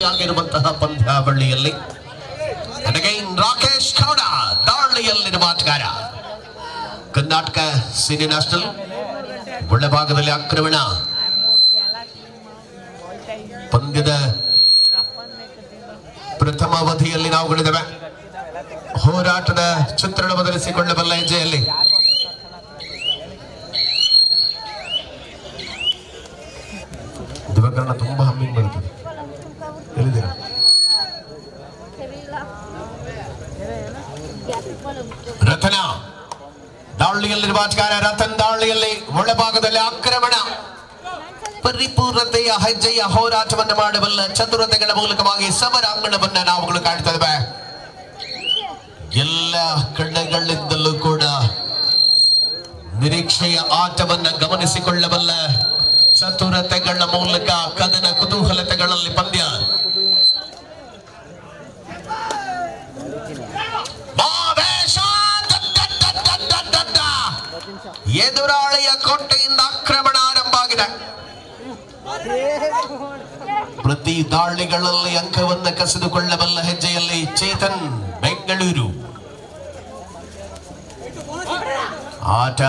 ಆಗಿರುವಂತಹ ಪಂದ್ಯಾವಳಿಯಲ್ಲಿ ರಾಕೇಶ್ ಗೌಡ ದಾಳಿಯಲ್ಲಿರುವ ಆಟಗಾರ. ಕರ್ನಾಟಕ ಸೀನಿಯರ್ ನ್ಯಾಷನಲ್ ಒಳ್ಳೆ ಭಾಗದಲ್ಲಿ ಆಕ್ರಮಣ. ಪಂದ್ಯದ ಪ್ರಥಮ ಅವಧಿಯಲ್ಲಿ ನಾವುಗಳಿದ್ದೇವೆ. ಹೋರಾಟದ ಚಿತ್ರಣ ಬದಲಿಸಿಕೊಳ್ಳಬಲ್ಲ ಹೆಜ್ಜೆಯಲ್ಲಿ ದಿವಕರಣ ತುಂಬಾ ಹಮ್ಮಿಂಗ್ ಬರುತ್ತದೆ. ರತನ ದಾಳಿಯಲ್ಲಿರುವ ಆಟಗಾರ. ರತನ್ ದಾಳಿಯಲ್ಲಿ ಒಳಭಾಗದಲ್ಲಿ ಆಕ್ರಮಣ. ಪರಿಪೂರ್ಣತೆಯ ಹೆಜ್ಜೆಯ ಹೋರಾಟವನ್ನು ಮಾಡಬಲ್ಲ ಚತುರತೆಗಳ ಮೂಲಕವಾಗಿ ಸಮರಾಂಗಣವನ್ನ ನಾವುಗಳು ಕಾಣ್ತಾ ಇದ್ದೇವೆ. ಎಲ್ಲ ಕಡೆಗಳಿಂದಲೂ ಕೂಡ ನಿರೀಕ್ಷೆಯ ಆಟವನ್ನ ಗಮನಿಸಿಕೊಳ್ಳಬಲ್ಲ ಚತುರತೆಗಳ ಮೂಲಕ ಕದನ ಕುತೂಹಲತೆಗಳಲ್ಲಿ ಪಂದ್ಯ. ಎದುರಾಳಿಯ ಕೋಟೆಯಿಂದ ಆಕ್ರಮಣ ಆರಂಭ ಆಗಿದೆ. ಪ್ರತಿ ದಾಳಿಗಳಲ್ಲಿ ಅಂಕವನ್ನು ಕಸಿದುಕೊಳ್ಳಬಲ್ಲ ಹೆಜ್ಜೆಯಲ್ಲಿ ಚೇತನ್ ಬೆಂಗಳೂರು. ಆಟ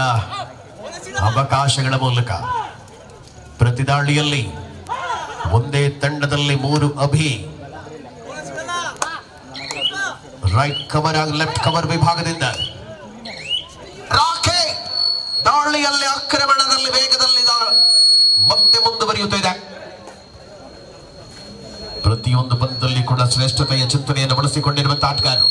ಅವಕಾಶಗಳ ಮೂಲಕ ಪ್ರತಿ ದಾಳಿಯಲ್ಲಿ ಒಂದೇ ತಂಡದಲ್ಲಿ 3 Abhi. Right cover left cover ವಿಭಾಗದಿಂದ ರಾಕೆ ದಾಳಿಯಲ್ಲಿ ಆಕ್ರಮಣದಲ್ಲಿ ವೇಗದಲ್ಲಿ ಮತ್ತೆ ಮುಂದುವರಿಯುತ್ತಿದೆ. ಪ್ರತಿಯೊಂದು ಪಂದ್ಯದಲ್ಲಿ ಕೂಡ ಶ್ರೇಷ್ಠತೆಯ ಚಿಂತನೆಯನ್ನು ಬಳಸಿಕೊಂಡಿರುವಂತಹ ಆಟಗಾರರು.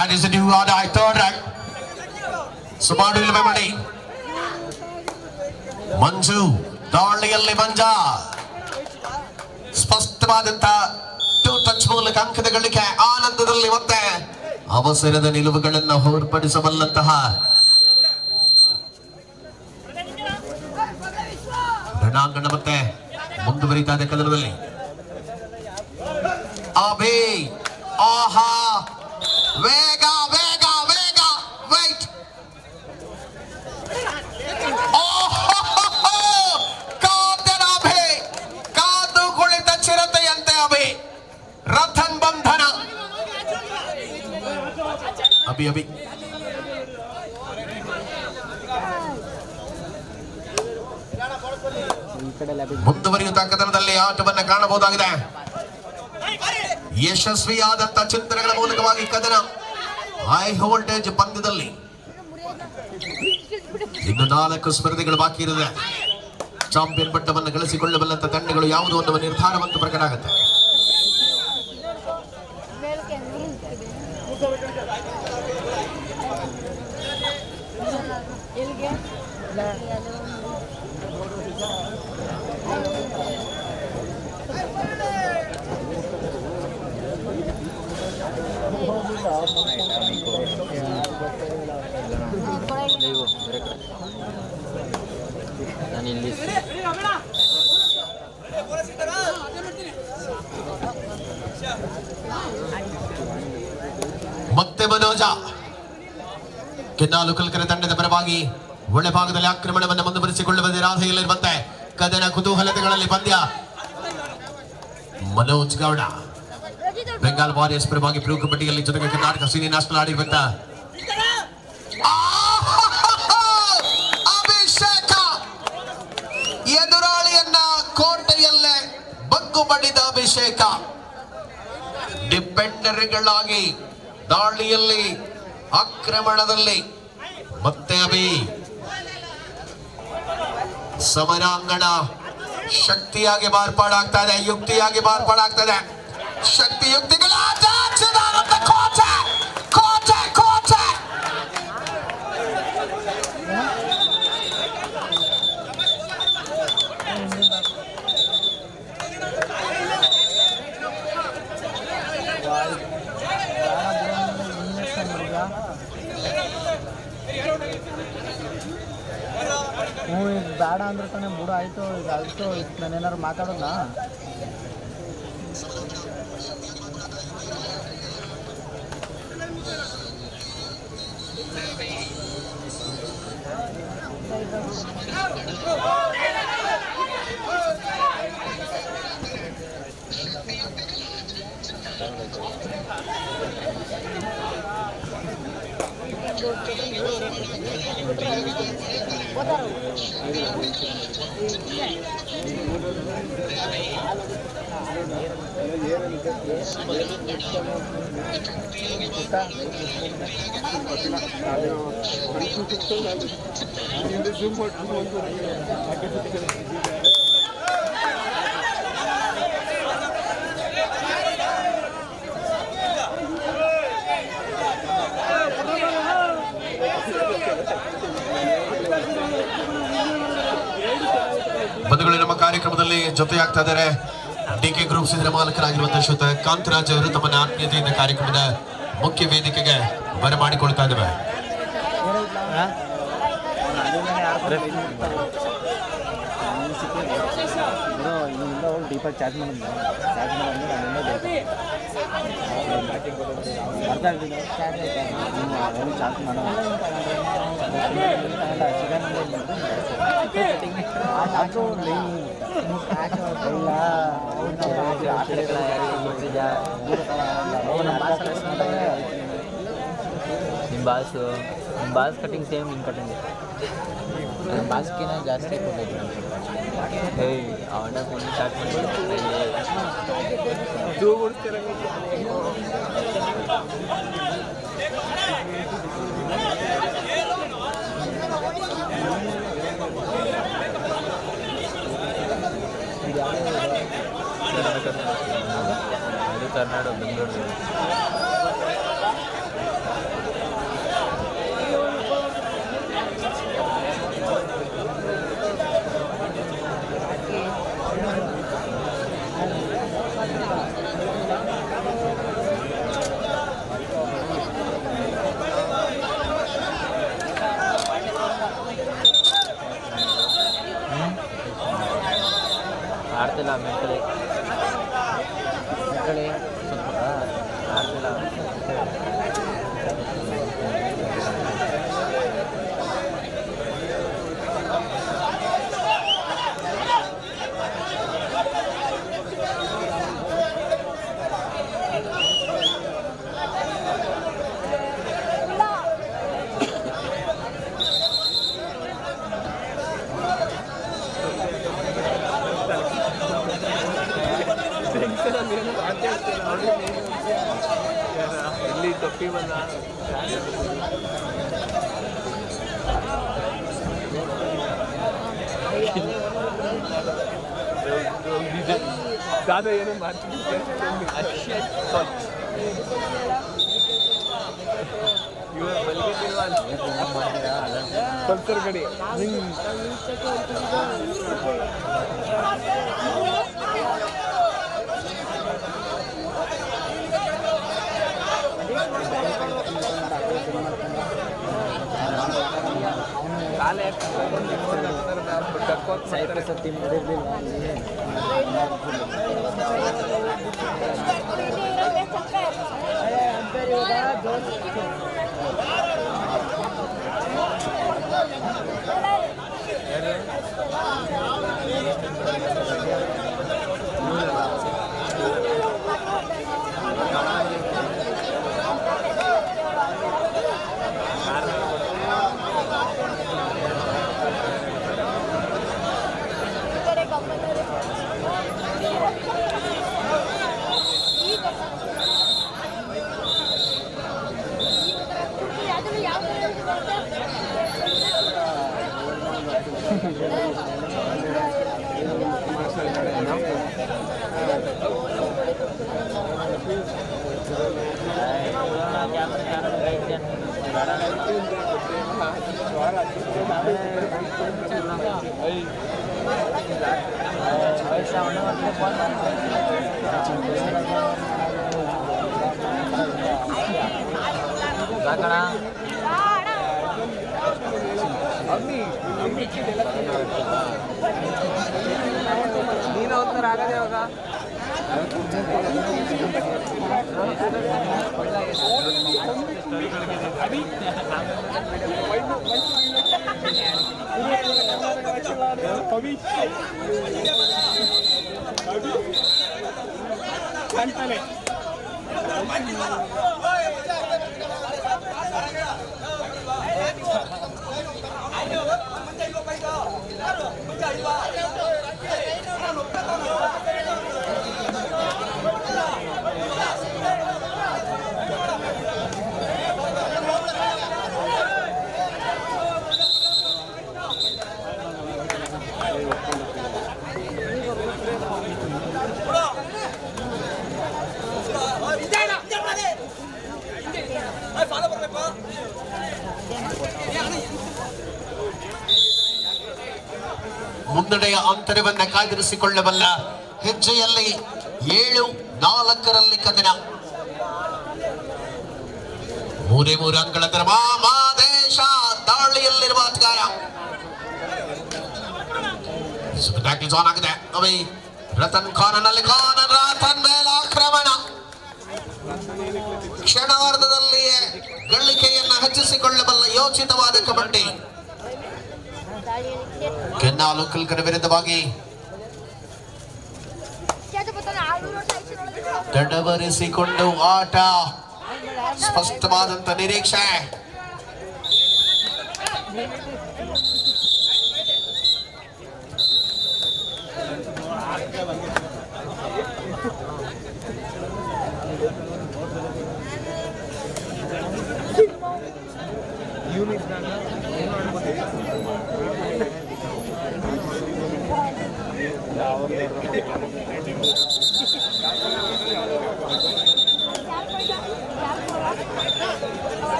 And is a new order, third rank. ಸುಮಾರು ಇಲ್ಲವೇ ಮಾಡಿ ಮಂಜು ದಾಳಿಯಲ್ಲಿ ಮಂಜ ಸ್ಪಷ್ಟವಾದಂತ 2 ಟಚ್ ಮೂಲಕ ಅಂಕದ ಗಳಿಕೆ. ಆನಂದದಲ್ಲಿ ಮತ್ತೆ ಅವಸರದ ನಿಲುವುಗಳನ್ನು ಹೊರಪಡಿಸಬಲ್ಲಂತಹ ರಣಾಂಗಣ ಮತ್ತೆ ಮುಂದುವರಿತಾ ಇದೆ ಕದನದಲ್ಲಿ. ಅಭಿ ಆಹಾ ವೇಗ ವೇಗ ವೇಗ ವೈಟ್ ಕಾದರ ಅಭಿ ಕಾದು ಕುಳಿತ ಚಿರತೆಯಂತೆ ಅಭಿ. ರಥನ್ ಬಂಧನ ಅಭಿ ಅಭಿ ಮುಂದುವರಿಯುತ್ತಾ ಕದನದಲ್ಲಿ ಆಟವನ್ನು ಕಾಣಬಹುದಾಗಿದೆ. ಯಶಸ್ವಿಯಾದಂತ ಚಿಂತನೆಗಳ ಮೂಲಕವಾಗಿ ಕದನ ಹೈ ವೋಲ್ಟೇಜ್ ಪಂದ್ಯದಲ್ಲಿ ಇನ್ನು 4 ಸ್ಪರ್ಧೆಗಳು ಬಾಕಿ ಇರುತ್ತದೆ. ಚಾಂಪಿಯನ್ ಪಟ್ಟವನ್ನು ಗಳಿಸಿಕೊಳ್ಳಬಲ್ಲಂತ ತಂಡಗಳು ಯಾವುದು ಅನ್ನುವ ನಿರ್ಧಾರವಂತೂ ಪ್ರಕಟ ಆಗುತ್ತೆ. ಮತ್ತೆ ಮನೋಜ ಕೆನ್ನಾಲು ಕಲ್ಕರ ತಂಡದ ಪರವಾಗಿ ಒಳ್ಳೆ ಭಾಗದಲ್ಲಿ ಆಕ್ರಮಣವನ್ನು ಮುಂದುವರಿಸಿಕೊಳ್ಳುವ ರಾಧೆಯಲ್ಲಿರುವಂತೆ ಕದನ ಕುತೂಹಲತೆಗಳಲ್ಲಿ ಪಂದ್ಯ. ಮನೋಜ್ ಗೌಡ ಬೆಂಗಾಲ್ ವಾರಿಯರ್ಸ್ ಪರವಾಗಿ ಪ್ರೊ ಕಬಡ್ಡಿಯಲ್ಲಿ ಜೊತೆಗೆ ಕರ್ನಾಟಕ ಸೀನಿಯರ್ ನ್ಯಾಷನಲ್ ಆಡಿರುವಂತ ಅಭಿಷೇಕ. ಎದುರಾಳಿಯನ್ನ ಕೋಟೆಯಲ್ಲೇ ಬಗ್ಗು ಬಡಿದ ಅಭಿಷೇಕ. ಡಿಫೆಂಡರ್ಗಳಾಗಿ ದಾಳಿಯಲ್ಲಿ ಆಕ್ರಮಣದಲ್ಲಿ ಮತ್ತೆ ಅಭಿ. ಸಮರಾಂಗಣ ಶಕ್ತಿಯಾಗಿ ಮಾರ್ಪಾಡಾಗ್ತಾ ಇದೆ, ಯುಕ್ತಿಯಾಗಿ ಮಾರ್ಪಾಡಾಗ್ತಾ ಇದೆ. ಶಕ್ತಿ ಯುಕ್ತಿಗಳ ಕೋಟೆ ಕೋಟೆ ಕೋಟೆ. ಬೇಡ ಅಂದ್ರೆ ತಾನೇ ಬುಡ ಆಯ್ತು. ಈಗ ಆಯ್ತು ನಾನೇನಾರು ಮಾತಾಡೋಣ. ಬಂಧುಗಳು, ನಮ್ಮ ಕಾರ್ಯಕ್ರಮದಲ್ಲಿ ಜೊತೆಯಾಗ್ತಾ ಇದ್ದಾರೆ ಡಿಕೆ ಗ್ರೂಪ್ಸ್ ಇದರ ಮಾಲಕರಾಗಿರುವಂತಹ ಶ್ರೀಯುತ ಕಾಂತರಾಜ್ ಅವರು ತಮ್ಮನ್ನ ಆತ್ಮೀಯತೆಯಿಂದ ಕಾರ್ಯಕ್ರಮದ ಮುಖ್ಯ ವೇದಿಕೆಗೆ ಬರಮಾಡಿಕೊಳ್ತಾ ಇದ್ದೇವೆ. ಡೀಪಾಗಿ ಚಾರ್ಜ್ ಮಾಡಿದ್ದೆ ಚಾರ್ಜ್ ಮಾಡೋಣ ನಿಮ್ಮ ಬಾಸ್ ಕಟಿಂಗ್ ಸೇಮ್ ನಿಮ್ಮ ಕಟಿಂಗ್ ಬಾಸ್ಕಿನ ಜಾಸ್ತಿ ಕೊಟ್ಟಿದ್ದೆ ಅವನ ಫೋನ್ ಸ್ಟಾರ್ಟ್ ಮಾಡಿ ಅದು ಕರ್ನಾಟಕ ಬೆಂಗಳೂರು. ಆಡ್ತಿಲ್ಲ ಮೆಂಟಲಿ ಆಡ್ತಿಲ್ಲ. ಎಲ್ಲಿ ತಪ್ಪಿ ಬಂದ ದಾದ ಏನೋ ಮಾಡ್ತೀನಿ ಇವಾಗ ಬಲ್ಗಿಟ್ಟಿಲ್ವಾ ಪಲ್ಸರ್ ಗಡಿ ಕಾಲೇ ಸತಿ ನೀನು ಹೋಗ್ತಾರೆ ಆಗದೆ ಇವಾಗ ಮುನ್ನಡೆಯ ಅಂತರವನ್ನ ಕಾಯ್ದಿರಿಸಿಕೊಳ್ಳಬಲ್ಲ ಹೆಜ್ಜೆಯಲ್ಲಿ 7-4 ಕದನ. 3 ಅಂಕಗಳ ಮಾದೇಶ ದಾಳಿಯಲ್ಲಿರುವ ಆಟಗಾರ ಆನ್ ಆಗಿದೆ. ಅವಿ ರತನ್ ಖಾನನಲ್ಲಿ ರತನ್ ಮೇಲೆ ಆಕ್ರಮಣ. ಕ್ಷಣಾರ್ಧದಲ್ಲಿಯೇ ಗಳಿಕೆಯನ್ನ ಹೆಚ್ಚಿಸಿಕೊಳ್ಳಬಲ್ಲ ಯೋಚಿತವಾದ ಕಬಡ್ಡಿ. ಕೆನ್ನಾಲು ಕಲ್ಕರ ವಿರುದ್ಧವಾಗಿ ತಡವರಿಸಿಕೊಂಡು ಆಟ. ಸ್ಪಷ್ಟವಾದಂತ ನಿರೀಕ್ಷೆ.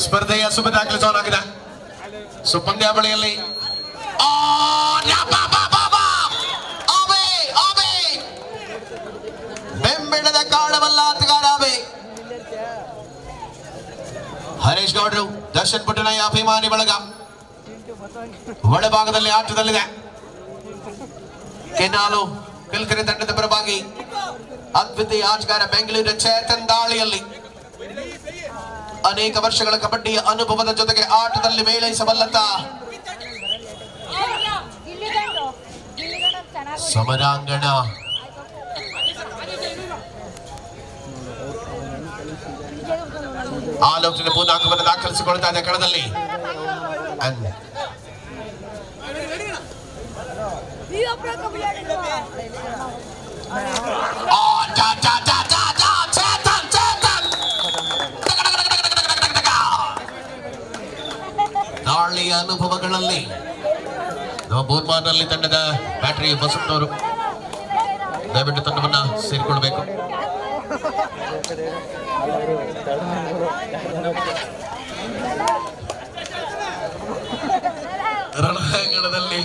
ಸ್ಪರ್ಧೆಯ ಶುಭ ದಾಖಲೆ ಆನ್ ಆಗಿದೆ. ಪಂದ್ಯಾವಳಿಯಲ್ಲಿ ಬೆಂಬಿಡದ ಕಾಡಬಲ್ಲ ಆಟಗಾರ ಹರೀಶ್ ಗೌಡ್ರು, ದರ್ಶನ್ ಪುಟ್ಟನಯ್ಯ ಅಭಿಮಾನಿ ಬಳಗ ಒಳಭಾಗದಲ್ಲಿ ಆಟದಲ್ಲಿದೆ. ಕೆನಾಲು ಕಲ್ಕರೆ ತಂಡದ ಪರವಾಗಿ ಅದ್ವಿತೀಯ ಆಟಗಾರ ಬೆಂಗಳೂರಿನ ಚೇತನ್ ದಾಳಿಯಲ್ಲಿ ಅನೇಕ ವರ್ಷಗಳ ಕಬಡ್ಡಿಯ ಅನುಭವದ ಜೊತೆಗೆ ಆಟದಲ್ಲಿ ಮೇಳೈಸಬಲ್ಲಂತ ಸಮರಾಂಗಣ. ಆಲೋಚನೆ ಪೂರ್ಣಾಂಕವನ್ನು ದಾಖಲಿಸಿಕೊಳ್ತಾ ಇದೆ ಕಣದಲ್ಲಿ. ದಾಳಿಯ ಅನುಭವಗಳಲ್ಲಿ ಬೋರ್ಮಾನಲ್ಲಿ ತಂಡದ ಬ್ಯಾಟರಿ ಬಸಪ್ಪನವರು ದಯವಿಟ್ಟು ತಂಡವನ್ನ ಸೇರಿಕೊಳ್ಬೇಕು. ರಣಾಂಗಣದಲ್ಲಿ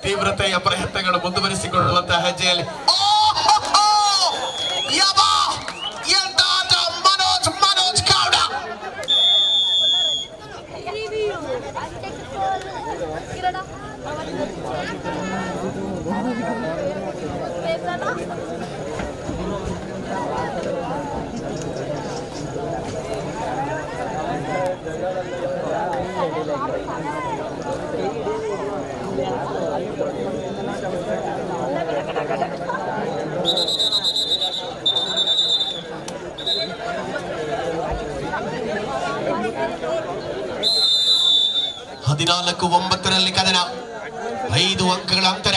ತೀವ್ರತೆಯ ಪ್ರಯತ್ನಗಳು ಮುಂದುವರಿಸಿಕೊಳ್ಳುವಂತಹ ಹೆಜ್ಜೆಯಲ್ಲಿ ಮನೋಜ್ ಗೌಡ ಹದಿನಾಲ್ಕು 9 ಕದನ, 5 ಅಂಕಗಳ ಅಂತರ.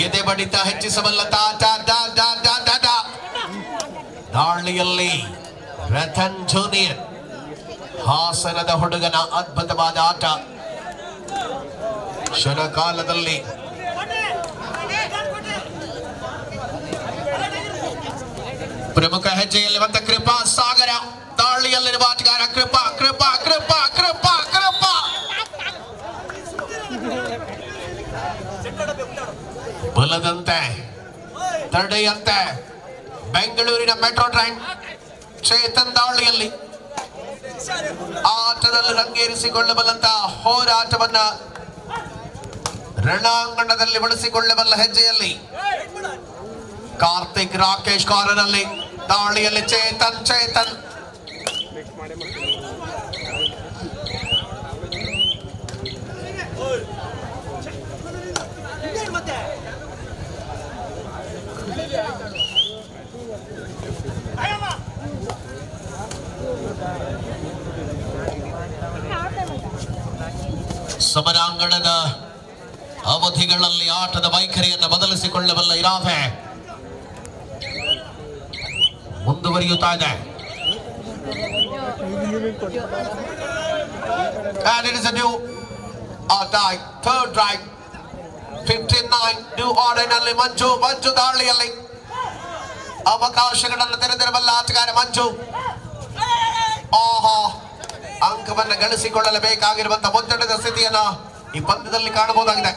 ಎದೆ ಬಡಿತ ಹೆಚ್ಚಿಸಬಲ್ಲ ದಾಳಿಯಲ್ಲಿ ರತನ್ ಜೂನಿಯರ್, ಹಾಸನದ ಹುಡುಗನ ಅದ್ಭುತವಾದ ಆಟ. ಕ್ಷಣಕಾಲದಲ್ಲಿ ಪ್ರಮುಖ ಹೆಜ್ಜೆಯಲ್ಲಿ ಬಂದ ಕೃಪಾ ಸಾಗರ, ದಾಳಿಯಲ್ಲಿರುವ ಆಟಗಾರ ಕೃಪಾ ಕೃಪಾ ಕೃಪಾ ಕೃಪಾ ಕೃಪಾ ಬಲದಂತೆ ತಡೆಯಂತೆ ಬೆಂಗಳೂರಿನ ಮೆಟ್ರೋ ಟ್ರೈನ್ ಚೇತನ್ ದಾಳಿಯಲ್ಲಿ ಆಟದಲ್ಲಿ ರಂಗೇರಿಸಿಕೊಳ್ಳಬಲ್ಲಂತ ಹೋರಾಟವನ್ನ ರಣಾಂಗಣದಲ್ಲಿ ಬಳಸಿಕೊಳ್ಳಬಲ್ಲ ಹೆಜ್ಜೆಯಲ್ಲಿ ಕಾರ್ತಿಕ್ ರಾಕೇಶ್ ಕಾರನಲ್ಲಿ ದಾಳಿಯಲ್ಲಿ ಚೇತನ್ ಸಮರಾಂಗಣದ ಅವಧಿಗಳಲ್ಲಿ ಆಟದ ವೈಖರಿಯನ್ನು ಬದಲಿಸಿಕೊಳ್ಳಬಲ್ಲ ಇರಾದೆ ಮುಂದುವರಿಯುತ್ತಾ ಇದೆ. And it is a new die, third drive, 59 new order ನಲ್ಲಿ ಮಂಜು ದಾಳಿಯಲ್ಲಿ ಅವಕಾಶಗಳನ್ನು ತೆರೆದಿರಬಲ್ಲ ಆಟಗಾರ ಮಂಜು. ಆಹಾ, ಅಂಕವನ್ನು ಗಳಿಸಿಕೊಳ್ಳಲೇಬೇಕಾಗಿರುವಂತಹ ಒತ್ತಡದ ಸ್ಥಿತಿಯನ್ನ ಈ ಪಂದ್ಯದಲ್ಲಿ ಕಾಣಬಹುದಾಗಿದೆ.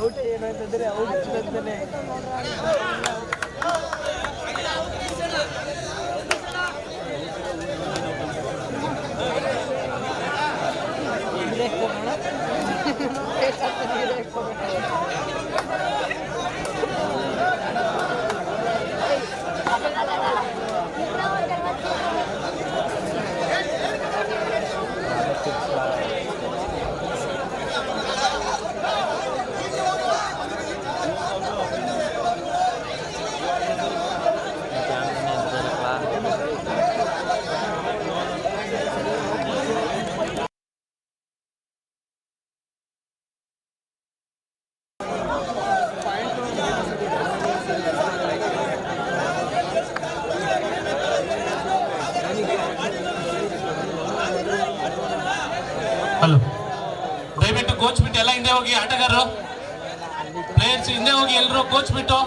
ಔಟ್ ಏನಾಯ್ತಂದ್ರೆ ಔಟ್ ಅಂತಾನೆ ಹಲೋ, ದಯವಿಟ್ಟು ಕೋಚ್ ಬಿಟ್ಟು ಎಲ್ಲ ಹಿಂದೆ ಹೋಗಿ. ಆಟಗಾರರು ಪ್ಲೇಯರ್ಸ್ ಹಿಂದೆ ಹೋಗಿ, ಎಲ್ಲರೂ ಕೋಚ್ ಬಿಟ್ಟು.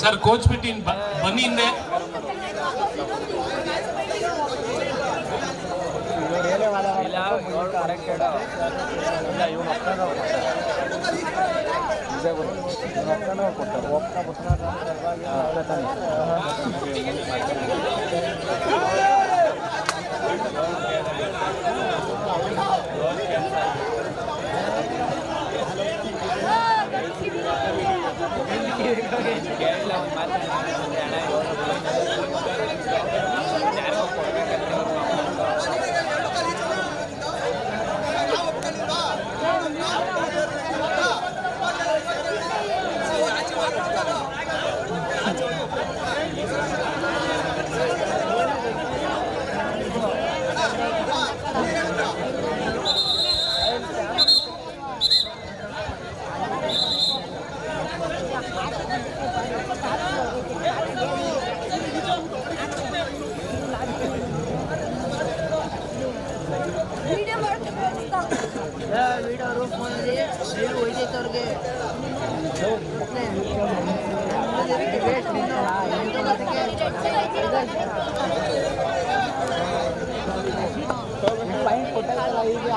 ಸರ್ ಕೋಚ್ ಬಿಟ್ಟು ಬನ್ನಿ ಹಿಂದೆ.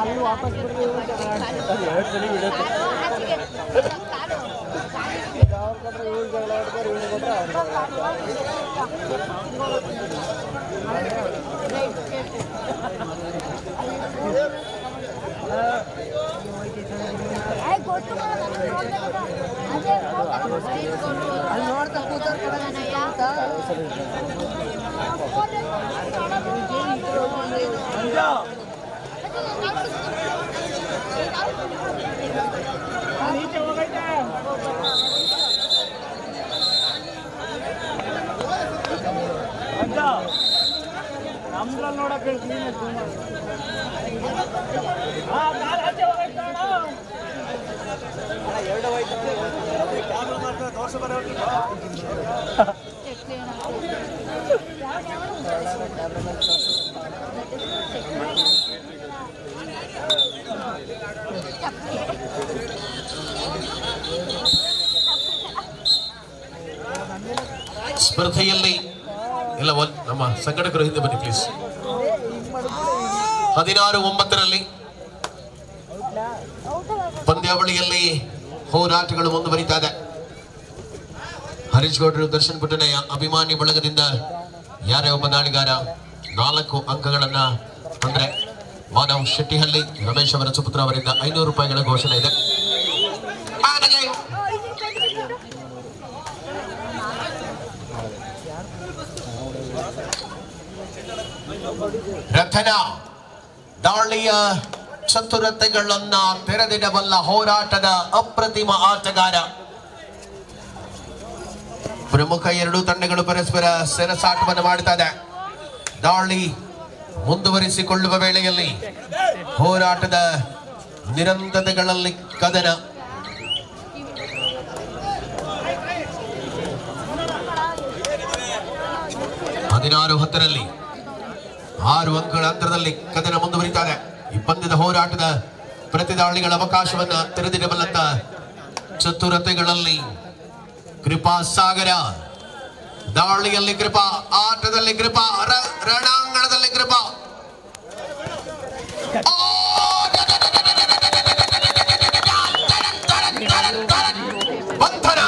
ಅಲ್ಲಿ ವಾಪಸ್ ಅಲ್ಲಿ ನೋಡ್ತಾ ಕೂತಾರ ನೀಚೆ ಹೋಗೈತೆ ಸ್ಪರ್ಧೆಯಲ್ಲಿ ಎಲ್ಲ ನಮ್ಮ ಸಂಘಟಕರು ಹಿಂದೆ ಬನ್ನಿ ಪ್ಲೀಸ್. 16-9 ಪಂದ್ಯಾವಳಿಯಲ್ಲಿ ಹೋರಾಟಗಳು ಮುಂದುವರಿತಾ ಇದೆ. ಹರೀಶ್ ಗೌಡರು, ದರ್ಶನ್ ಪುಟ್ಟಣಯ್ಯ ಅಭಿಮಾನಿ ಬಳಗದಿಂದ ಯಾರೇ ಒಬ್ಬ ದಾಳಿಗಾರ 4 ಅಂಕಗಳನ್ನ ಅಂದ್ರೆ ಮಾನವ್ ಶೆಟ್ಟಿಹಳ್ಳಿ ರಮೇಶ್ ಅವರ ಸುಪುತ್ರ ಅವರಿಂದ 500 ರೂಪಾಯಿಗಳ ಘೋಷಣೆ ಇದೆ. ರಥನ ದಾಳಿಯ ಚತುರತೆಗಳನ್ನ ತೆರೆದಿಡಬಲ್ಲ ಹೋರಾಟದ ಅಪ್ರತಿಮ ಆಟಗಾರ. ಪ್ರಮುಖ ಎರಡೂ ತಂಡಗಳು ಪರಸ್ಪರ ಸೆಣಸಾಟವನ್ನು ಮಾಡ್ತಾ ಇದೆ. ದಾಳಿ ಮುಂದುವರಿಸಿಕೊಳ್ಳುವ ವೇಳೆಯಲ್ಲಿ ಹೋರಾಟದ ನಿರಂತರತೆಗಳಲ್ಲಿ ಕದನ. ಹದಿನಾರು 10 6 ಅಂಕಗಳ ಅಂತರದಲ್ಲಿ ಕದನ ಮುಂದುವರಿತಾ ಇದೆ. ಈ ಪಂದ್ಯದ ಹೋರಾಟದ ಪ್ರತಿದಾಳಿಗಳ ಅವಕಾಶವನ್ನ ತೆರೆದಿಡಬಲ್ಲಂತ ಚತುರತೆಗಳಲ್ಲಿ ಕೃಪಾ ಸಾಗರ. ದಾಳಿಯಲ್ಲಿ ಕೃಪಾ, ಆಟದಲ್ಲಿ ಕೃಪಾ, ರಣಾಂಗಣದಲ್ಲಿ ಕೃಪಾ. ಬಂಧನ.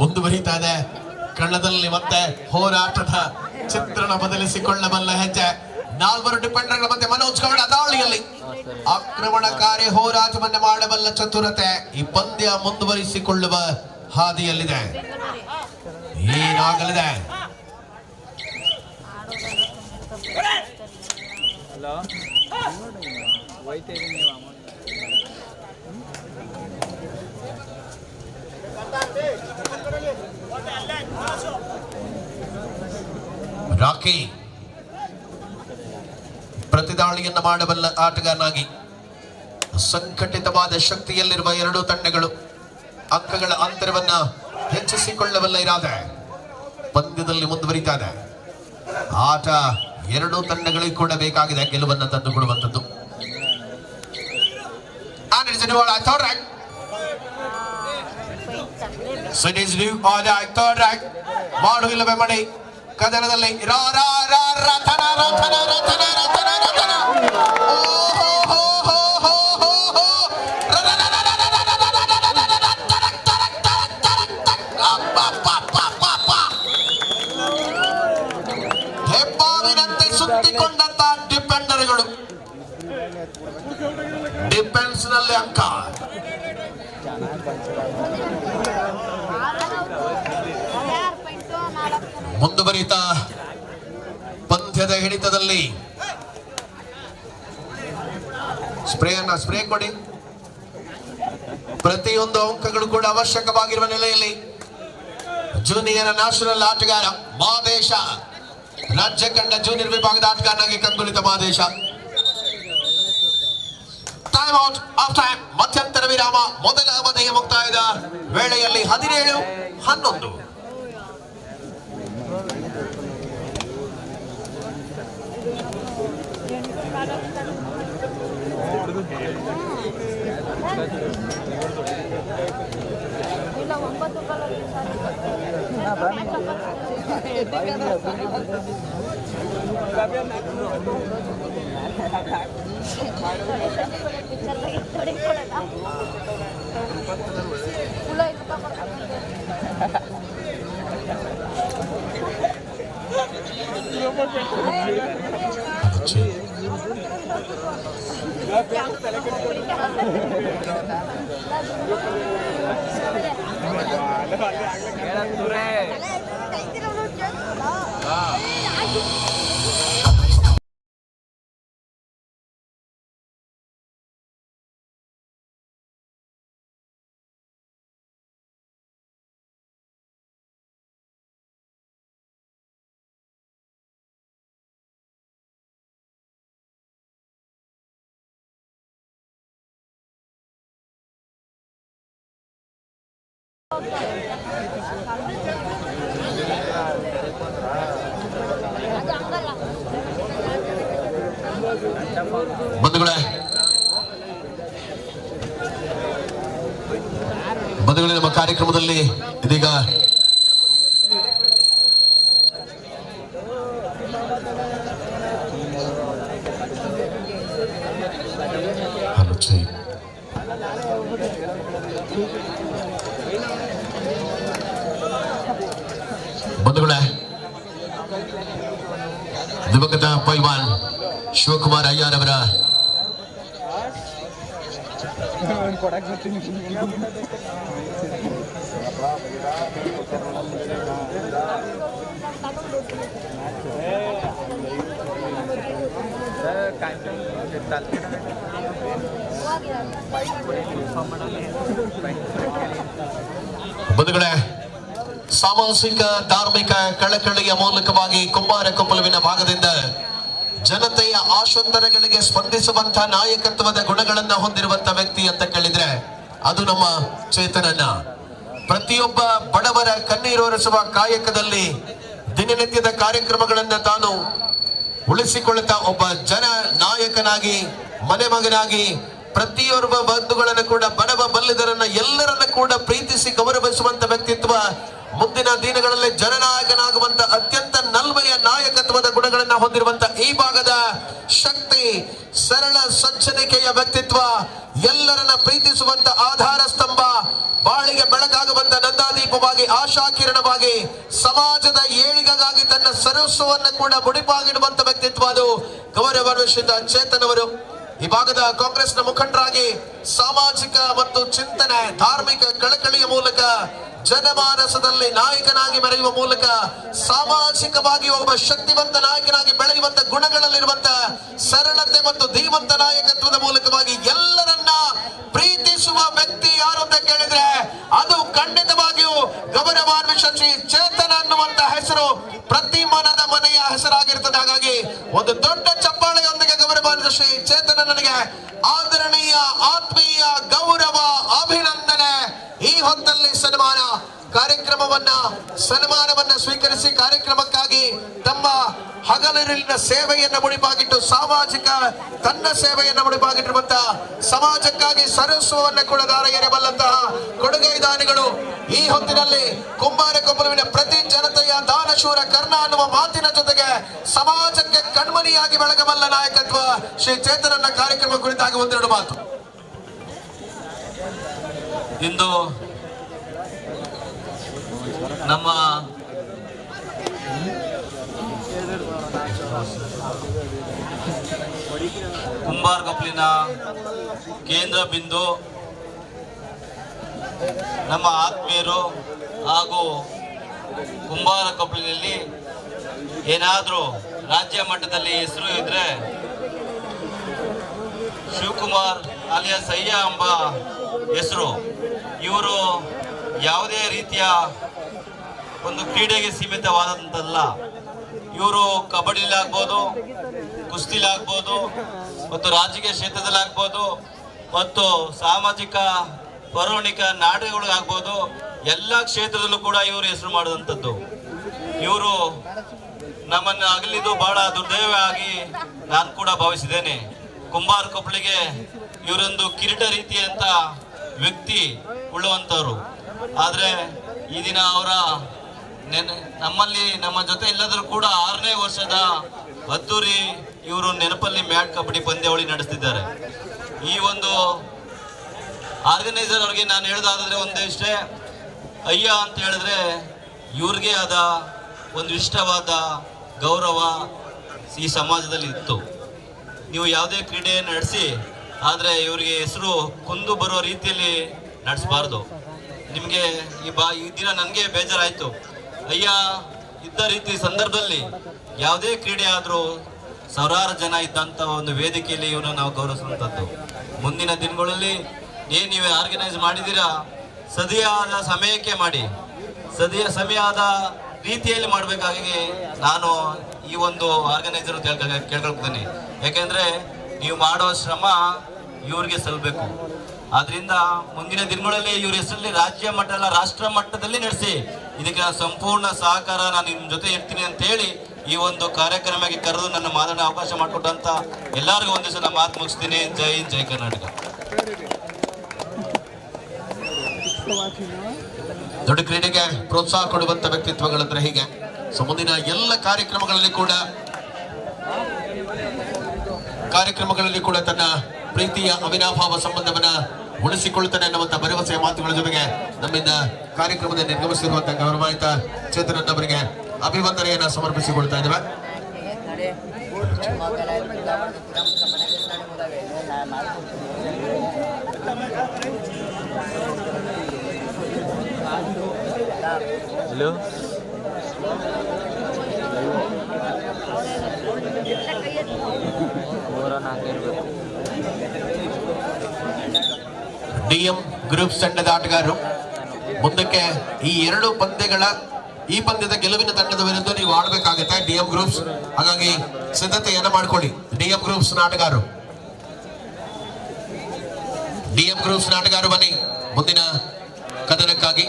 ಮುಂದುವರಿತಾ ಇದೆ ಕಣದಲ್ಲಿ ಮತ್ತೆ ಹೋರಾಟದ ಚಿತ್ರಣ ಬದಲಿಸಿಕೊಳ್ಳಬಲ್ಲ ಹೆಜ್ಜೆ. 4 ಡಿಫೆಂಡರ್ಗಳ ಮಧ್ಯೆ ಮನೋಜ್ ಗೌಡ ದಾಳಿಯಲ್ಲಿ ಆಕ್ರಮಣಕಾರಿ ಹೋರಾಟವನ್ನು ಮಾಡಬಲ್ಲ ಚತುರತೆ ಈ ಪಂದ್ಯ ಮುಂದುವರಿಸಿಕೊಳ್ಳುವ ಹಾದಿಯಲ್ಲಿದೆ. ಏನಾಗಲಿದೆ? ರಾಕಿ ಪ್ರತಿದಾಳಿಯನ್ನು ಮಾಡಬಲ್ಲ ಆಟಗಾರನಾಗಿ ಸಂಘಟಿತವಾದ ಶಕ್ತಿಯಲ್ಲಿರುವ ಎರಡೂ ತಂಡಗಳು ಅಂಕಗಳ ಅಂತರವನ್ನ ಹೆಚ್ಚಿಸಿಕೊಳ್ಳಬಲ್ಲ ಇರಾದೆ ಪಂದ್ಯದಲ್ಲಿ ಮುಂದುವರಿತಾ ಇದೆ. ಆಟ ಎರಡೂ ತಂಡಗಳಿಗೆ ಕೂಡ ಬೇಕಾಗಿದೆ ಗೆಲುವನ್ನು ತಂದುಕೊಡುವಂಥದ್ದು. ಮಾಡುವಿಲ್ಲವೇ ಮಾಡಿ ಕದನದಲ್ಲಿ ಹೆಬ್ಬಾವಿನಂತೆ ಸುತ್ತಿಕೊಂಡಂತ ಡಿಫೆಂಡರ್ಗಳು ಡಿಫೆನ್ಸ್ ನಲ್ಲಿ ಅಂಕ. ಮುಂದುವರಿತಾ ಪಂದ್ಯದ ಹಿಡಿತದಲ್ಲಿ ಸ್ಪ್ರೇ ಕೊಡಿ. ಪ್ರತಿಯೊಂದು ಅಂಕಗಳು ಕೂಡ ಅವಶ್ಯಕವಾಗಿರುವ ನೆಲೆಯಲ್ಲಿ ಜೂನಿಯರ್ ನ್ಯಾಷನಲ್ ಆಟಗಾರ ಮಾದೇಶ, ರಾಜ್ಯ ಕಂಡ ಜೂನಿಯರ್ ವಿಭಾಗದ ಆಟಗಾರನಾಗಿ ಕಂಗೊಳಿತ Madesha. Time out of time, ಮಧ್ಯಂತರ ವಿರಾಮ. ಮೊದಲ ಅವಧಿಯ ಮುಕ್ತಾಯದ ವೇಳೆಯಲ್ಲಿ 17-11. ಬಂಧುಗಳೇ ನಮ್ಮ ಕಾರ್ಯಕ್ರಮದಲ್ಲಿ ಇದೀಗ ಬಂಧುಗಳೇ ದಿವಂಗತ ಪೈಲ್ವಾನ್ ಶಿವಕುಮಾರ್ ಅಯ್ಯರ್ ಅವರ ಬಂಧುಗಳೇ ಸಾಮಾಜಿಕ ಧಾರ್ಮಿಕ ಕಳಕಳಿಯ ಮೂಲಕವಾಗಿ ಕುಂಬಾರಕೊಪ್ಪಲುವಿನ ಭಾಗದಿಂದ ಜನತೆಯ ಆಶೋತ್ತರಗಳಿಗೆ ಸ್ಪಂದಿಸುವಂತಹ ನಾಯಕತ್ವದ ಗುಣಗಳನ್ನ ಹೊಂದಿರುವಂತ ವ್ಯಕ್ತಿ ಅಂತ ಕೇಳಿದ್ರೆ ಅದು ನಮ್ಮ ಚೇತನನ್ನ. ಪ್ರತಿಯೊಬ್ಬ ಬಡವರ ಕಣ್ಣೀರೊರೆಸುವ ಕಾಯಕದಲ್ಲಿ ದಿನನಿತ್ಯದ ಕಾರ್ಯಕ್ರಮಗಳನ್ನ ತಾನು ಉಳಿಸಿಕೊಳ್ಳುತ್ತಾ ಒಬ್ಬ ಜನ ನಾಯಕನಾಗಿ ಮನೆ ಮಗನಾಗಿ ಪ್ರತಿಯೊಬ್ಬ ಬಂಧುಗಳನ್ನು ಕೂಡ ಬಡವ ಬಲ್ಲಿದರನ್ನ ಎಲ್ಲರನ್ನ ಕೂಡ ಪ್ರೀತಿಸಿ ಗೌರವಿಸುವಂತ ವ್ಯಕ್ತಿತ್ವ, ಮುಂದಿನ ದಿನಗಳಲ್ಲಿ ಜನನಾಯಕನಾಗುವಂತ ಅತ್ಯಂತ ನಲ್ಮೆಯ ನಾಯಕತ್ವದ ಗುಣಗಳನ್ನ ಹೊಂದಿರುವಂತ ಈ ಭಾಗದ ಶಕ್ತಿ, ಸರಳ ಸಜ್ಜನಿಕೆಯ ವ್ಯಕ್ತಿತ್ವ, ಎಲ್ಲರನ್ನ ಪ್ರೀತಿಸುವಂತ ಆಧಾರ ಸ್ತಂಭ, ಬಾಳಿಗೆ ಬೆಳಕಾಗುವಂತ ನಂದಾದೀಪವಾಗಿ ಆಶಾಕಿರಣವಾಗಿ ಸಮಾಜದ ಏಳಿಗೆಗಾಗಿ ತನ್ನ ಸರ್ವಸ್ವವನ್ನು ಕೂಡ ಮುಡಿಪಾಗಿಡುವಂತ ವ್ಯಕ್ತಿತ್ವ ಅದು ಗೌರವಾನ್ವಿತ ಚೇತನವರು. ಈ ಭಾಗದ ಕಾಂಗ್ರೆಸ್ನ ಮುಖಂಡರಾಗಿ ಸಾಮಾಜಿಕ ಮತ್ತು ಚಿಂತನೆ ಧಾರ್ಮಿಕ ಕಳಕಳಿಯ ಮೂಲಕ ಜನಮಾನಸದಲ್ಲಿ ನಾಯಕನಾಗಿ ಮೆರೆಯುವ ಮೂಲಕ ಸಾಮಾಜಿಕವಾಗಿ ಒಬ್ಬ ಶಕ್ತಿವಂತ ನಾಯಕನಾಗಿ ಬೆಳೆಯುವಂತ ಗುಣಗಳಲ್ಲಿರುವಂತ ಸರಳತೆ ಮತ್ತು ಧೀಮಂತ ನಾಯಕತ್ವದ ಮೂಲಕವಾಗಿ ಎಲ್ಲರನ್ನ ಪ್ರೀತಿಸುವ ವ್ಯಕ್ತಿ ಯಾರು ಅಂತ ಕೇಳಿದ್ರೆ ಅದು ಖಂಡಿತವಾಗಿಯೂ ಗೌರವಾನ್ವಿತ ಶ್ರೀ ಚೇತನ ಅನ್ನುವಂತ ಹೆಸರು ಪ್ರತಿ ಮನದ ಮನೆಯ ಹೆಸರಾಗಿರ್ತದೆ. ಹಾಗಾಗಿ ಒಂದು ದೊಡ್ಡ ಚಪ್ಪಾಳೆಯೊಂದಿಗೆ ಗೌರವಾನ್ವಿತ ಶ್ರೀ ಚೇತನ ನನಗೆ ಆದರಣೀಯ ಆತ್ಮೀಯ ಗೌರವ ಅಭಿನಂದನೆ. ಈ ಹೊತ್ತಲ್ಲಿ ಸನ್ಮಾನವನ್ನ ಸ್ವೀಕರಿಸಿ ಕಾರ್ಯಕ್ರಮಕ್ಕಾಗಿ ತಮ್ಮ ಹಗಲಿರುಳಿನ ಸೇವೆಯನ್ನು ಮುಡಿಪಾಗಿಟ್ಟು ಸಾಮಾಜಿಕ ತನ್ನ ಸೇವೆಯನ್ನು ಮುಡಿಪಾಗಿಟ್ಟಿರುವಂತ ಸಮಾಜಕ್ಕಾಗಿ ಸರ್ವಸ್ವವನ್ನು ಕೂಡ ದಾರ ಎರೆಬಲ್ಲಂತಹ ಕೊಡುಗೈದಾನಿಗಳು ಈ ಹೊತ್ತಿನಲ್ಲಿ ಕುಂಬಾರಕೊಪ್ಪಲುವಿನ ಪ್ರತಿ ಜನತೆಯ ದಾನಶೂರ ಕರ್ಣ ಅನ್ನುವ ಮಾತಿನ ಜೊತೆಗೆ ಸಮಾಜಕ್ಕೆ ಕಣ್ಮಣಿಯಾಗಿ ಬೆಳಗಬಲ್ಲ ನಾಯಕತ್ವ ಶ್ರೀ ಚೇತನನ್ನ ಕಾರ್ಯಕ್ರಮ ಕುರಿತಾಗಿ ಒಂದೆರಡು ಮಾತು. ಇಂದು ನಮ್ಮ ಕುಂಬಾರಕೊಪ್ಪಲಿನ ಕೇಂದ್ರ ಬಿಂದು ನಮ್ಮ ಆತ್ಮೀಯರು ಹಾಗೂ ಕುಂಬಾರಕೊಪ್ಪಲಿನಲ್ಲಿ ಏನಾದರೂ ರಾಜ್ಯ ಮಟ್ಟದಲ್ಲಿ ಹೆಸರು ಇದ್ರೆ ಶಿವಕುಮಾರ್ ಅಲಿಯಾಸ್ ಅಯ್ಯ ಎಂಬ ಹೆಸರು. ಇವರು ಯಾವುದೇ ರೀತಿಯ ಒಂದು ಕ್ರೀಡೆಗೆ ಸೀಮಿತವಾದಂತಲ್ಲ. ಇವರು ಕಬಡ್ಡಿಲಾಗ್ಬೋದು, ಕುಸ್ತಿಲಾಗ್ಬೋದು, ಮತ್ತು ರಾಜಕೀಯ ಕ್ಷೇತ್ರದಲ್ಲಾಗ್ಬೋದು, ಮತ್ತು ಸಾಮಾಜಿಕ ಪೌರಾಣಿಕ ನಾಟಕಗಳಿಗಾಗ್ಬೋದು, ಎಲ್ಲ ಕ್ಷೇತ್ರದಲ್ಲೂ ಕೂಡ ಇವರು ಹೆಸರು ಮಾಡಿದಂಥದ್ದು. ಇವರು ನಮ್ಮನ್ನು ಅಗಲಿದ್ದು ಬಹಳ ದುರ್ದೈವ ಆಗಿ ನಾನು ಕೂಡ ಭಾವಿಸಿದ್ದೇನೆ. ಕುಂಬಾರಕೊಪ್ಪಲಿಗೆ ಇವರೊಂದು ಕಿರೀಟ ರೀತಿಯಂತ ವ್ಯಕ್ತಿ ಉಳ್ಳುವಂಥವ್ರು. ಆದರೆ ಈ ದಿನ ಅವರ ನಮ್ಮ ಜೊತೆ ಇಲ್ಲದರೂ ಕೂಡ 6ನೇ ವರ್ಷದ ಅದ್ದೂರಿ ಇವರು ನೆನಪಲ್ಲಿ ಮ್ಯಾಟ್ ಕಬಡ್ಡಿ ಪಂದ್ಯಾವಳಿ ನಡೆಸ್ತಿದ್ದಾರೆ. ಈ ಒಂದು ಆರ್ಗನೈಸರ್ ಅವ್ರಿಗೆ ನಾನು ಹೇಳೋದಾದ್ರೆ ಒಂದೇ ಇಷ್ಟೇ, ಅಯ್ಯ ಅಂತ ಹೇಳಿದ್ರೆ ಇವ್ರಿಗೆ ಆದ ಒಂದು ಇಷ್ಟವಾದ ಗೌರವ ಈ ಸಮಾಜದಲ್ಲಿ ಇತ್ತು. ನೀವು ಯಾವುದೇ ಕ್ರೀಡೆ ನಡೆಸಿ, ಆದರೆ ಇವರಿಗೆ ಹೆಸರು ಕುಂದು ಬರೋ ರೀತಿಯಲ್ಲಿ ನಡೆಸಬಾರ್ದು. ನಿಮಗೆ ಈ ದಿನ ನನಗೆ ಬೇಜಾರಾಯಿತು. ಅಯ್ಯ ಇದ್ದ ರೀತಿ ಸಂದರ್ಭದಲ್ಲಿ ಯಾವುದೇ ಕ್ರೀಡೆ ಆದರೂ ಸಾವಿರಾರು ಜನ ಇದ್ದಂಥ ಒಂದು ವೇದಿಕೆಯಲ್ಲಿ ಇವನು ನಾವು ಗೌರವಿಸುವಂಥದ್ದು. ಮುಂದಿನ ದಿನಗಳಲ್ಲಿ ಏನು ನೀವು ಆರ್ಗನೈಸ್ ಮಾಡಿದ್ದೀರಾ, ಸರಿಯಾದ ಸಮಯಕ್ಕೆ ಮಾಡಿ, ಸರಿಯಾದ ರೀತಿಯಲ್ಲಿ ಮಾಡಬೇಕಾಗಿ ನಾನು ಈ ಒಂದು ಆರ್ಗನೈಸರ್ ಕೇಳ್ಕೊಳ್ತೀನಿ. ಯಾಕೆಂದರೆ ನೀವು ಮಾಡೋ ಶ್ರಮ ಇವ್ರಿಗೆ ಸಲ್ಲಬೇಕು. ಆದ್ರಿಂದ ಮುಂದಿನ ದಿನಗಳಲ್ಲಿ ಇವ್ರ ಹೆಸರಲ್ಲಿ ರಾಜ್ಯ ಮಟ್ಟ ಅಲ್ಲ, ರಾಷ್ಟ್ರ ಮಟ್ಟದಲ್ಲಿ ನಡೆಸಿ. ಇದಕ್ಕೆ ಸಂಪೂರ್ಣ ಸಹಕಾರ ನಾನು ನಿಮ್ಮ ಜೊತೆ ಇರ್ತೀನಿ ಅಂತ ಹೇಳಿ ಈ ಒಂದು ಕಾರ್ಯಕ್ರಮಕ್ಕೆ ಕರೆದು ನನ್ನ ಮಾತಾಡೋ ಅವಕಾಶ ಮಾಡಿಕೊಟ್ಟಂತ ಎಲ್ಲರಿಗೂ ಒಂದು ಸಲ ಮಾತು ಮುಗಿಸ್ತೀನಿ. ಜೈ ಹಿಂದ್, ಜೈ ಕರ್ನಾಟಕ. ದೊಡ್ಡ ಕ್ರೀಡೆಗೆ ಪ್ರೋತ್ಸಾಹ ಕೊಡುವಂತ ವ್ಯಕ್ತಿತ್ವಗಳಂದ್ರೆ ಹೀಗೆ. ಸೊ ಮುಂದಿನ ಎಲ್ಲ ಕಾರ್ಯಕ್ರಮಗಳಲ್ಲಿ ಕೂಡ ತನ್ನ ಪ್ರೀತಿಯ ಅವಿನಾಭಾವ ಸಂಬಂಧವನ್ನ ಉಳಿಸಿಕೊಳ್ಳುತ್ತಾನೆ ಅನ್ನುವಂತ ಭರವಸೆಯ ಮಾತುಗಳ ಜೊತೆಗೆ ನಮ್ಮಿಂದ ಕಾರ್ಯಕ್ರಮದ ನಿರ್ಗಮಿಸಿರುವಂತಹ ಗೌರವಾನ್ವಿತ ಚೇತನನ್ ಅವರಿಗೆ ಅಭಿವಂದನೆಯನ್ನ ಸಮರ್ಪಿಸಿಕೊಳ್ತಾ ಇದ್ದೇವೆ. ಹಲೋ, ಡಿಎಂ ಗ್ರೂಪ್ಸ್ ತಂಡದ ಆಟಗಾರರು ಮುಂದಕ್ಕೆ ಈ ಪಂದ್ಯದ ಗೆಲುವಿನ ತಂಡದ ವಿರುದ್ಧ ನೀವು ಆಡಬೇಕಾಗುತ್ತೆ ಡಿಎಂ ಗ್ರೂಪ್ಸ್. ಹಾಗಾಗಿ ಸಿದ್ಧತೆಯನ್ನ ಮಾಡ್ಕೊಳ್ಳಿ. ಡಿಎಂ ಗ್ರೂಪ್ಸ್ ಆಟಗಾರರು ಬನ್ನಿ ಮುಂದಿನ ಕದನಕ್ಕಾಗಿ.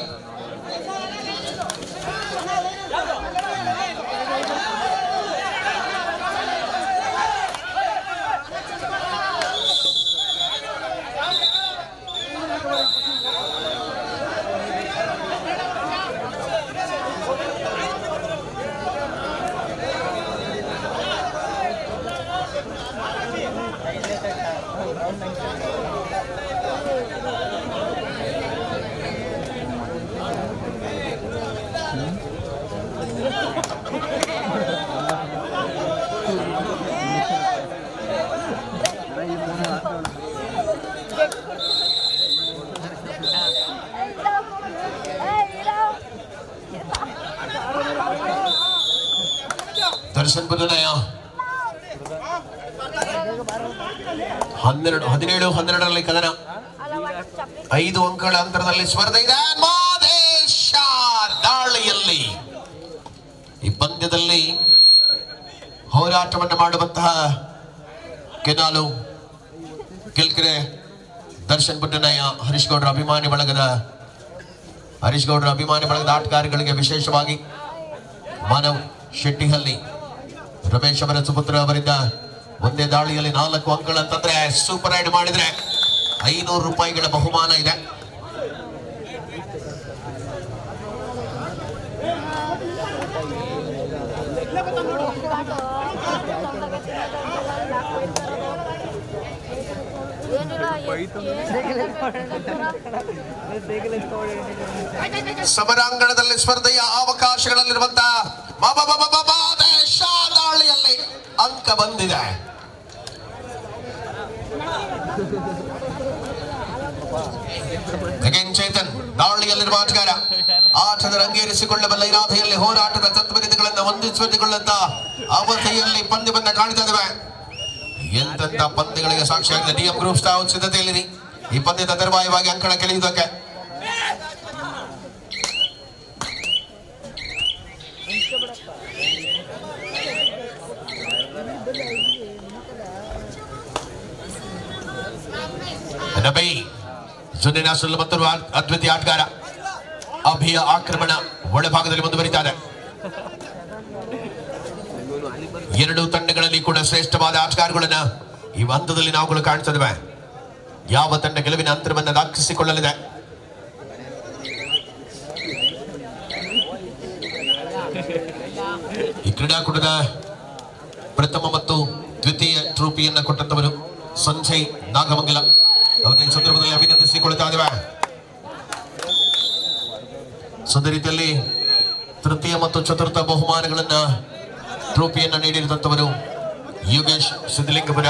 ದರ್ಶನ್ ಬುಧನಯ 17-12ರಲ್ಲಿ ಕದನ. 5 ಅಂಕಗಳ ಅಂತರದಲ್ಲಿ ಸ್ಪರ್ಧೆ ಇದೆ. ಮಾದೇಶ ದಾಳಿಯಲ್ಲಿ ಈ ಪಂದ್ಯದಲ್ಲಿ ಹೋರಾಟವನ್ನು ಮಾಡುವಂತಹ ಕೆನಾಲು ಕಿಲ್ಕೆರೆ ದರ್ಶನ್ ಬುಟ್ಟನಯ್ಯ ಹರೀಶ್ ಗೌಡ್ರ ಅಭಿಮಾನಿ ಬಳಗದ ಆಟಗಾರರಿಗೆ ವಿಶೇಷವಾಗಿ ಮಾನವ್ ಶೆಟ್ಟಿಹಳ್ಳಿ ರಮೇಶ್ ಅವರ ಸುಪುತ್ರ ಅವರಿಂದ ಒಂದೇ ದಾಳಿಯಲ್ಲಿ 4 ಅಂಕಗಳಂತಂದ್ರೆ ಸೂಪರ್ ರೈಡ್ ಮಾಡಿದ್ರೆ 500 ರೂಪಾಯಿಗಳ ಬಹುಮಾನ ಇದೆ. ಸಮರಾಂಗಣದಲ್ಲಿ ಸ್ಪರ್ಧೆಯ ಅವಕಾಶಗಳಲ್ಲಿರುವಂತಹ ದಾಳಿಯಲ್ಲಿ ಅಂಕ ಬಂದಿದೆ. ಚೇತನ್ ದಾಳಿಯಲ್ಲಿರುವ ಆಟಗಾರ ಆಟದ ರಂಗೇರಿಸಿಕೊಳ್ಳಬಲ್ಲ ಇರಾದೆಯಲ್ಲಿ ಹೋರಾಟದ ತತ್ವಗಳನ್ನು ಹೊಂದಿಸಿಕೊಳ್ಳುವಂತ ಅವಧಿಯಲ್ಲಿ ಪಂದ್ಯವನ್ನ ಕಾಣ್ತಾ ಇದ್ದೇವೆ. ಎಂತೆಂತ ಪಂದ್ಯಗಳಿಗೆ ಸಾಕ್ಷಿಯಾಗಿದೆ. ಡಿಎಂ ಗ್ರೂಪ್ ತಾವು ಸಿದ್ಧತೆಯಲ್ಲಿರಿ ಈ ಪಂದ್ಯದ ತರುವಾಯವಾಗಿ ಅಂಕಣ ಕೆಳೆಯುವುದಕ್ಕೆ. ನಬೈ ಜುನಿಯರ್ ನ್ಯಾಷನಲ್ ಮತ್ತು ಅದ್ವಿತೀಯ ಆಟಗಾರ ಅಭಿಯ ಆಕ್ರಮಣ ಒಳಭಾಗದಲ್ಲಿ ಮುಂದುವರಿತಾ ಇದೆ. ಎರಡು ತಂಡಗಳಲ್ಲಿ ಕೂಡ ಶ್ರೇಷ್ಠವಾದ ಆಟಗಾರಗಳನ್ನ ಈ ಹಂತದಲ್ಲಿ ನಾವುಗಳು ಕಾಣ್ತಿದ್ದೇವೆ. ಯಾವ ತಂಡ ಗೆಲುವಿನ ಅಂತರವನ್ನು ದಾಖಲಿಸಿಕೊಳ್ಳಲಿದೆ? ಈ ಕ್ರೀಡಾಕೂಟದ ಪ್ರಥಮ ಮತ್ತು ದ್ವಿತೀಯ ಟ್ರೋಫಿಯನ್ನ ಕೊಟ್ಟಂತವರು ಸಂಜಯ್ ನಾಗಮಂಗಲ ಅವರ ಈ ಸಂದರ್ಭದಲ್ಲಿ ಅಭಿನಂದಿಸಿಕೊಳ್ತಾ ಇದ್ದೇವೆ. ಸದ ರೀತಿಯಲ್ಲಿ ತೃತೀಯ ಮತ್ತು ಚತುರ್ಥ ಬಹುಮಾನಗಳನ್ನ ಟ್ರೋಫಿಯನ್ನ ನೀಡಿರುವಂತವರು ಯೋಗೇಶ್ ಸಿದ್ದಲಿಂಗಪುರ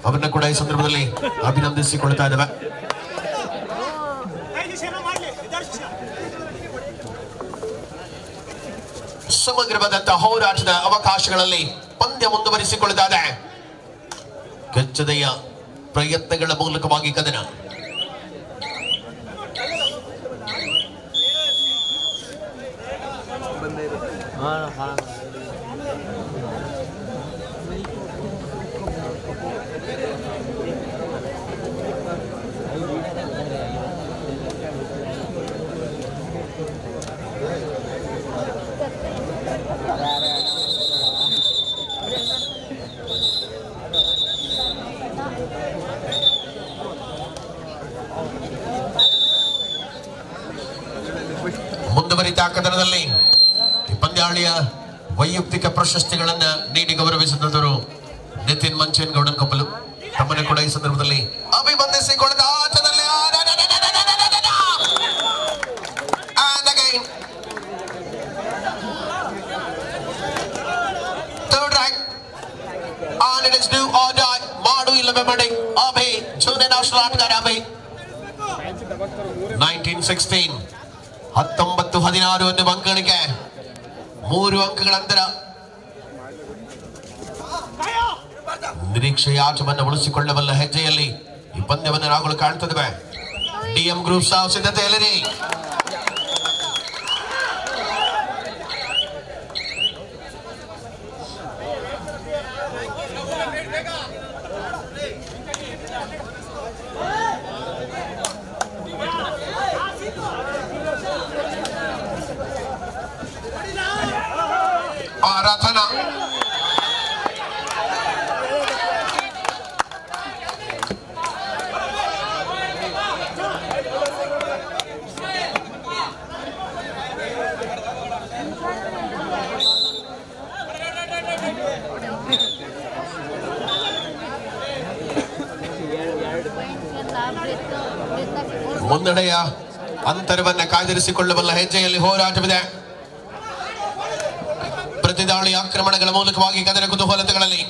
ಅವರನ್ನ ಕೂಡ ಈ ಸಂದರ್ಭದಲ್ಲಿ ಅಭಿನಂದಿಸಿಕೊಳ್ತಾ ಇದ್ದೇವೆ. ಸಮಗ್ರವಾದಂತಹ ಹೋರಾಟದ ಅವಕಾಶಗಳಲ್ಲಿ ಪಂದ್ಯ ಮುಂದುವರಿಸಿಕೊಳ್ತಾ ಇದೆ. ಕೆಚ್ಚದೆಯ ಪ್ರಯತ್ನಗಳ ಮೂಲಕವಾಗಿ ಕದನ. ಮುಂದುವರಿದ ಕದನದಲ್ಲಿ ಪಂದ್ಯಾವಳಿಯ ವೈಯಕ್ತಿಕ ಪ್ರಶಸ್ತಿಗಳನ್ನ ನೀಡಿ ಗೌರವಿಸಿದವರು ನಿತಿನ್ ಮಂಚೇನಗೌಡನ್ ಕೊಪ್ಪಲು. ತಮ್ಮನ್ನು ಕೂಡ ಈ ಸಂದರ್ಭದಲ್ಲಿ ಅಭಿನಂದಿಸಿಕೊಳ್ಳದ ಆಟದಲ್ಲಿ third rank on it is do or die ಮಾಡು ಇಲ್ಲವೇ ಮಾಡಿ ಅಭಿ ಜೂನಿಯರ್ ನ್ಯಾಷನಲ್ ಆಟಗಾರ ಅಭಿ 1916 19-16 ಅನ್ನುವ ಅಂಕಗಳಿಗೆ 3 ಅಂಕಗಳ ಅಂತರ. ನಿರೀಕ್ಷೆಯ ಆಟವನ್ನು ಉಳಿಸಿಕೊಳ್ಳಬಲ್ಲ ಹೆಜ್ಜೆಯಲ್ಲಿ ಈ ಪಂದ್ಯವನ್ನು ನಾವುಗಳು ಕಾಣ್ತಿದ್ದೇವೆ. ಡಿಎಂ ಗ್ರೂಪ್ ಸಹ ಸಿದ್ಧತೆಯಲ್ಲಿ ಆರಾಧನಾ ಮುನ್ನಡೆಯ ಅಂತರವನ್ನ ಕಾಯ್ದಿರಿಸಿಕೊಳ್ಳಬಲ್ಲ ಹೆಜ್ಜೆಯಲ್ಲಿ ಹೋರಾಟವಿದೆ. ಪ್ರತಿದಾಳಿ ಆಕ್ರಮಣಗಳ ಮೂಲಕವಾಗಿ ಕದನ ಕುತೂಹಲತೆಗಳಲ್ಲಿ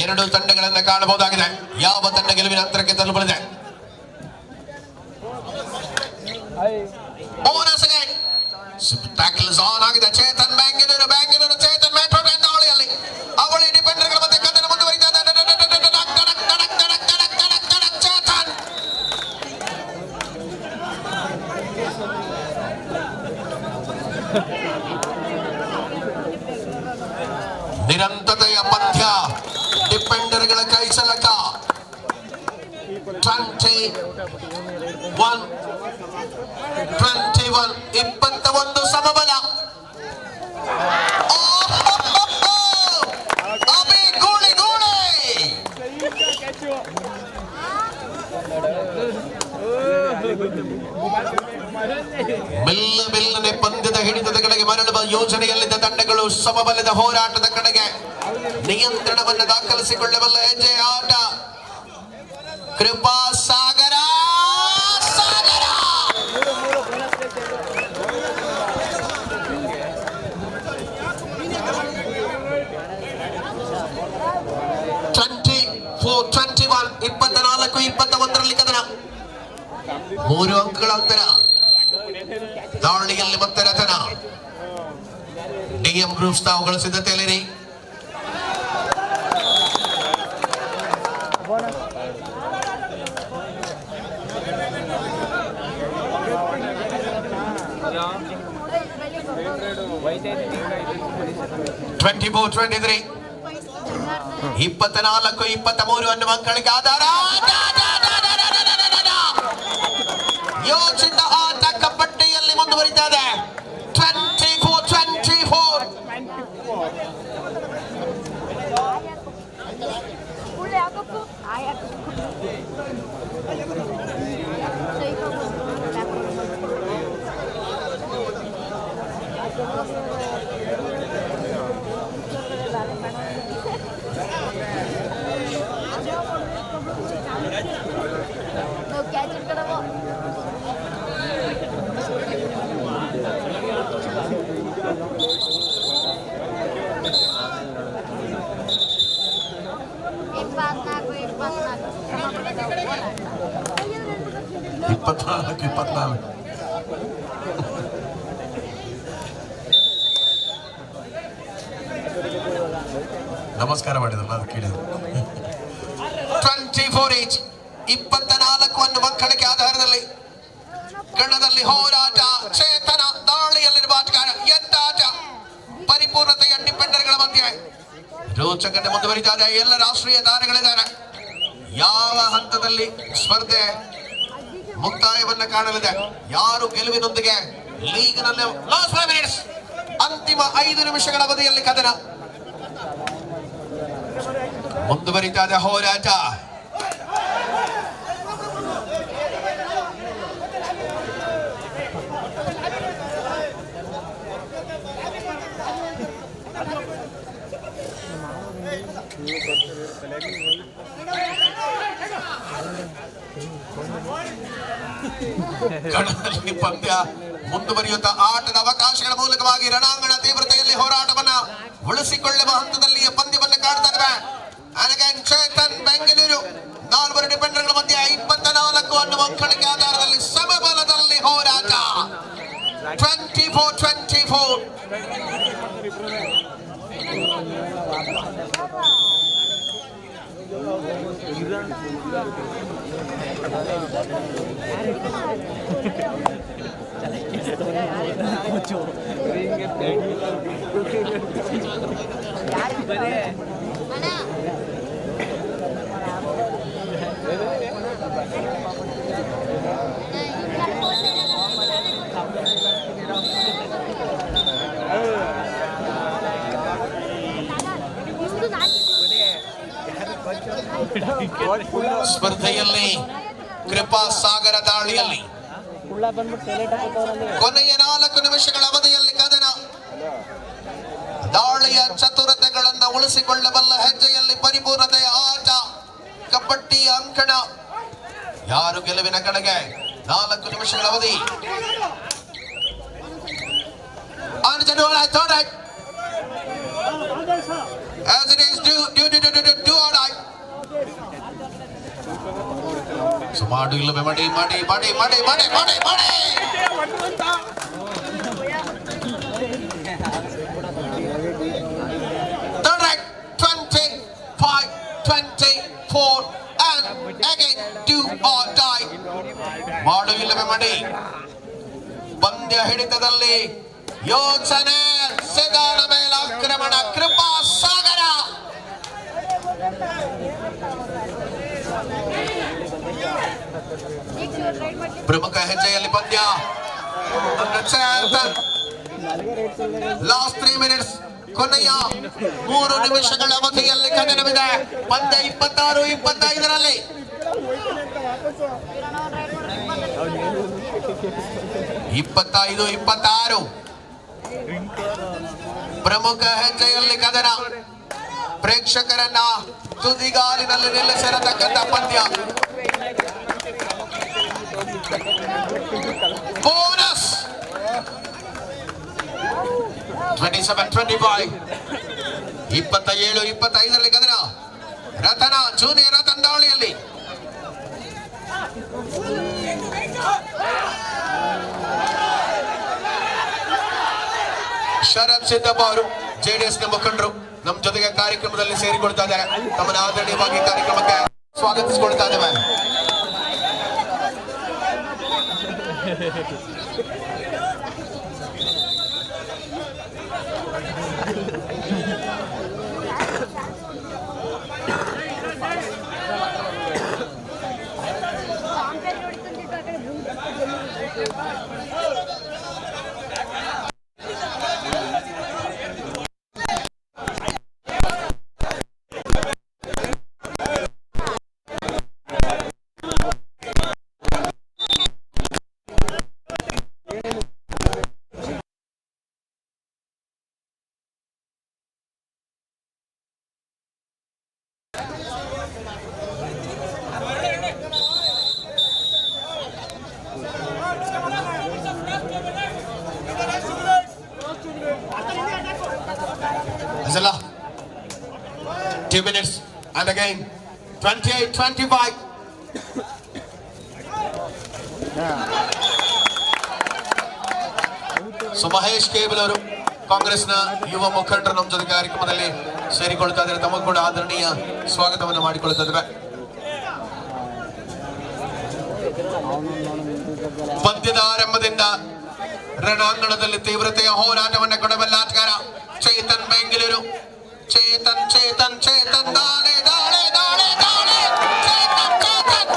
2 ತಂಡಗಳನ್ನ ಕಾಣಬಹುದಾಗಿದೆ. ಯಾವ ತಂಡ ಗೆಲುವಿನ ಅಂತರಕ್ಕೆ ತಲುಪಲಿದೆ? ಆಗಿದೆ ಚೇತನ್ ಬ್ಯಾಂಗಿನೂರು ಚೇತನ್ ಮೆಟ್ರೋ ದಾಳಿಯಲ್ಲಿ ಅವಳಿ ಡಿಫೆಂಡರ್ಗಳ ಮಧ್ಯೆ ಕದನ ಮುಂದುವರಿತಾ ಚೇತನ್ ನಿರಂತತೆಯ ಪಂದ್ಯ. ಡಿಫೆಂಡರ್ಗಳ ಕೈ ಸಲಕ 21 ಸಮಬಲ. ಅಭಿ ಗೂಳಿ ಮೆಲ್ಲನೆ ಪಂದ್ಯದ ಹಿಡಿತದ ಕಡೆಗೆ ಮರಳುವ ಯೋಜನೆಯಲ್ಲಿದ್ದ ತಂಡಗಳು ಸಮಬಲದ ಹೋರಾಟದ ಕಡೆಗೆ ನಿಯಂತ್ರಣವನ್ನು ದಾಖಲಿಸಿಕೊಳ್ಳಬಲ್ಲ ಹೆಜ್ಜೆ ಆಟ. ಕೃಪಾ ಸಾಗರ 24-21 ಕದನ. 3 ಅಂಕಗಳ ಅಂತರ. ದಾಳಿಯಲ್ಲಿ ಮತ್ತೆ ರತನ. ಡಿಎಂ ಗ್ರೂಪ್ಸ್ ತಾವುಗಳ ಸಿದ್ಧತೆಯಲ್ಲಿ 24-23 24-23 ಅನ್ನುವ ಅಂಕಗಳಿಗೆ ಆಧಾರ. ಯೋಚಿತ ಆಟ ಕಬಡ್ಡಿಯಲ್ಲಿ ಮುಂದುವರಿತಾ ಇದೆ. 24-24 No catch it, 24 ನಮಸ್ಕಾರ ಮಾಡಿದಲ್ಲ ಅದು ಕೇಳಿದ್ರು. 24 ಏಜ್ 24 ಮಕ್ಕಳಿಗೆ ಆಧಾರದಲ್ಲಿ ಕಣದಲ್ಲಿ ಹೋರಾಟ, ಚೇತನ, ದಾಳಿಯಲ್ಲಿರುವ ಆಟಗಾರ, ಎಂತ ಆಟ, ಪರಿಪೂರ್ಣತೆಯ ಡಿಫೆಂಡರ್ಗಳ ಮಧ್ಯೆ ರೋಚಕತೆ ಮುಂದುವರಿತಾ ಇದೆ. ಎಲ್ಲ ರಾಷ್ಟ್ರೀಯ ತಾರೆಗಳಿದ್ದಾರೆ. ಯಾವ ಹಂತದಲ್ಲಿ ಸ್ಪರ್ಧೆ ಮುಕ್ತಾಯವನ್ನ ಕಾಣಲಿದೆ, ಯಾರು ಗೆಲುವಿನೊಂದಿಗೆ ಲೀಗ್ನಲ್ಲಿ ಲಾಸ್ಟ್ 5 ಮಿನಿಟ್ಸ್, ಅಂತಿಮ 5 ನಿಮಿಷಗಳ ಅವಧಿಯಲ್ಲಿ ಕದನ ಮುಂದುವರಿತಾ ಇದೆ. ಹೋರಾಟ ಕಣದಲ್ಲಿ ಪಂದ್ಯ ಮುಂದುವರಿಯುತ್ತಾ ಆಟದ ಅವಕಾಶಗಳ ಮೂಲಕವಾಗಿ ರಣಾಂಗಣ ತೀವ್ರತೆಯಲ್ಲಿ ಹೋರಾಟವನ್ನ ಉಳಿಸಿಕೊಳ್ಳುವ ಹಂತದಲ್ಲಿ ಪಂದ್ಯವನ್ನ ಕಾಡ್ತಾ ಇದ್ದೇವೆ. ಚೇತನ್ ಬೆಂಗಳೂರು 4 ಡಿಫೆಂಡರ್ಗಳ ಮಧ್ಯೆ 24 ಅನ್ನುವ ಅಂಕಗಳಿಗೆ ಆಧಾರದಲ್ಲಿ ಸಮಬಲದಲ್ಲಿ ಹೋರಾಟ. 24-24. ಸ್ಪರ್ಧೆಯಲ್ಲಿ ಕೃಪಾ ಸಾಗರ ದಾಳಿಯಲ್ಲಿ ಕೊನೆಯ 4 ನಿಮಿಷಗಳ ಅವಧಿಯಲ್ಲಿ ಕದನ. ದಾಳಿಯ ಚತುರತೆಗಳನ್ನು ಉಳಿಸಿಕೊಳ್ಳಬಲ್ಲ ಹೆಜ್ಜೆಯಲ್ಲಿ ಪರಿಪೂರ್ಣತೆಯ ಆಟ, ಕಬಡ್ಡಿಯ ಅಂಕಣ. ಯಾರು ಗೆಲುವಿನ ಕಡೆಗೆ 4 ನಿಮಿಷಗಳ ಅವಧಿ. As it is do or die. So ಮಾಡು ಇಲ್ಲವೇ ಮಾಡಿ ಮಾಡಿ ಮಾಡಿ ಮಾಡಿ ಮಾಡಿ ಮಾಡಿ ಮಾಡಿ. Third right, 25-24 and again do or die. ಮಾಡು ಇಲ್ಲವೇ ಮಾಡಿ. ಪಂದ್ಯ ಹಿಡಿತದಲ್ಲಿ ಯೋಚನೆ, ಸೆದಾನ ಮೇಲೆ ಆಕ್ರಮಣ, ಕೃಪಾ ಸಾಗರ. ಪ್ರಮುಖ ಹೆಜ್ಜೆಯಲ್ಲಿ ಪಂದ್ಯ. ಲಾಸ್ಟ್ 3 ಮಿನಿಟ್ಸ್, ಕೊನೆಯ 3 ನಿಮಿಷಗಳ ಅವಧಿಯಲ್ಲಿ ಕದನವಿದೆ. ಪಂದ್ಯ 26-25ರಲ್ಲಿ. ಇಪ್ಪತ್ತೈದು 26. ಪ್ರಮುಖ ಹೆಜ್ಜೆಯಲ್ಲಿ ಕದನ. ಪ್ರೇಕ್ಷಕರನ್ನ ತುದಿಗಾಲಿನಲ್ಲಿ ನಿಲ್ಲಿಸಿರತಕ್ಕಂಥ ಪಂದ್ಯ. ಬೋನಸ್ 27-25. 27-25ರಲ್ಲಿ ಕದನ. ರತನ, ಜೂನಿಯರ್ ರತನ್ ದಾಳಿಯಲ್ಲಿ. ಶರತ್ ಸಿದ್ದಪ್ಪ ಅವರು ಜೆಡಿಎಸ್ ನ ಮುಖಂಡರು ನಮ್ಮ ಜೊತೆಗೆ ಕಾರ್ಯಕ್ರಮದಲ್ಲಿ ಸೇರಿಕೊಳ್ತಾ ಇದ್ದಾರೆ. ತಮ್ಮನ್ನ ಆದರಣೀಯವಾಗಿ ಕಾರ್ಯಕ್ರಮಕ್ಕೆ ಸ್ವಾಗತಿಸಿಕೊಳ್ತಾ ಇದ್ದೇವೆ. Azala, 2 minutes and again 28-25. So Mahesh cable ಅವರು ಕಾಂಗ್ರೆಸ್ನ ಯುವ ಮುಖಂಡರು ನಮ್ಮ ಜೊತೆ ಕಾರ್ಯಕ್ರಮದಲ್ಲಿ ಸೇರಿಕೊಳ್ತಾ ಇದ್ದಾರೆ. ತಮಗೂ ಕೂಡ ಆದರಣೀಯ ಸ್ವಾಗತವನ್ನು ಮಾಡಿಕೊಳ್ತಾ ಇದ್ದಾರೆ. ಪಂದ್ಯದ ಆರಂಭದಿಂದ ರಣಾಂಗಣದಲ್ಲಿ ತೀವ್ರತೆಯ ಹೋರಾಟವನ್ನು ಕೊಡಬಲ್ಲ ಆಟಗಾರ ಚೇತನ್ ಬೆಂಗಳೂರು. ಚೇತನ್ ಚೇತನ್ ಚೇತನ್ ದಾಳೆ ದಾಳೆ ದಾಳೆ ದಾಳೆ ಚೇತನ್ ಚೇತನ್.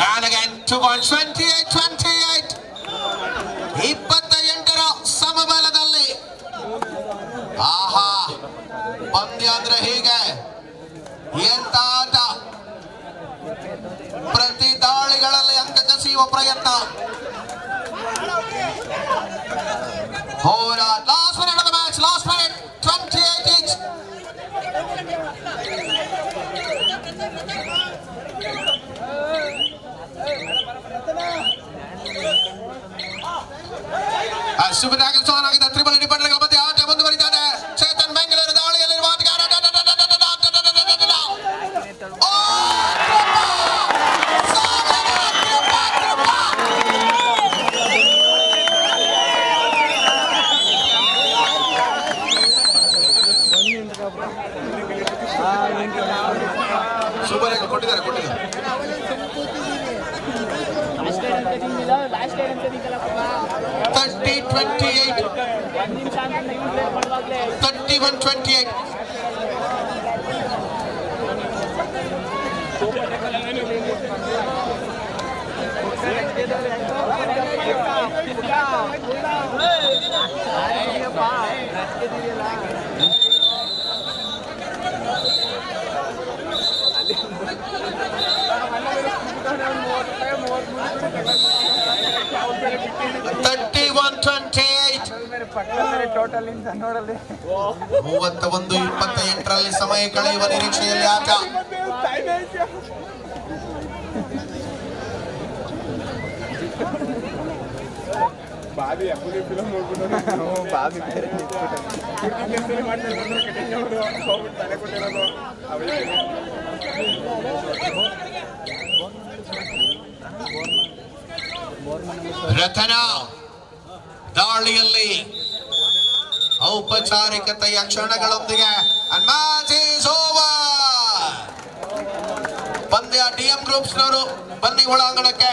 And again 28-28 28ರ ಸಮಬಲದಲ್ಲಿ. ಆಹಾ, ಪಂದ್ಯ ಅಂದ್ರೆ ಹೀಗೆ, ಎಂತ ಆಟ. ಪ್ರತಿ ದಾಳಿಗಳಲ್ಲಿ ಅಂಕ ಕಸಿಯುವ ಪ್ರಯತ್ನ. ಹೋರಾಟ. Last minute of the match, last minute 28 each. ಶುಭ ಟ್ಯಾಕಲ್ ಸೋನ್ ಆಗಿದೆ. ತ್ರಿಬಲ್ ಡಿಫೆಂಡರ್ಗಳ ಮಧ್ಯೆ ಆಟ ಮುಂದುವರಿತಾನೆ. ಚೇತನ್ ಬೆಂಗಳೂರು ದಾಳಿಯಲ್ಲಿರುವ ಆಟಗಾರ. ಶುಭ ರೇಖೆ ಕೊಟ್ಟಿದ್ದಾರೆ. 30-28 31-28. ಟೋಟಲ್ ನೋಡಲ್ಲಿ 31-28ರಲ್ಲಿ ಸಮಯ ಕಳೆಯುವ ನಿರೀಕ್ಷೆಯಲ್ಲಿ ಆಟ. ಬಾವಿ ಫಿಲಮ್ ನೋಡ್ಬಿಟ್ಟು ಬಾವಿ ರತನ ದಾಳಿಯಲ್ಲಿ ಔಪಚಾರಿಕತೆಯ ಕ್ಷಣಗಳೊಂದಿಗೆ ಪಂದ್ಯ. ಡಿಎಂ ಗ್ರೂಪ್ಸ್ನವರು ಬನ್ನಿ ಒಳಾಂಗಣಕ್ಕೆ.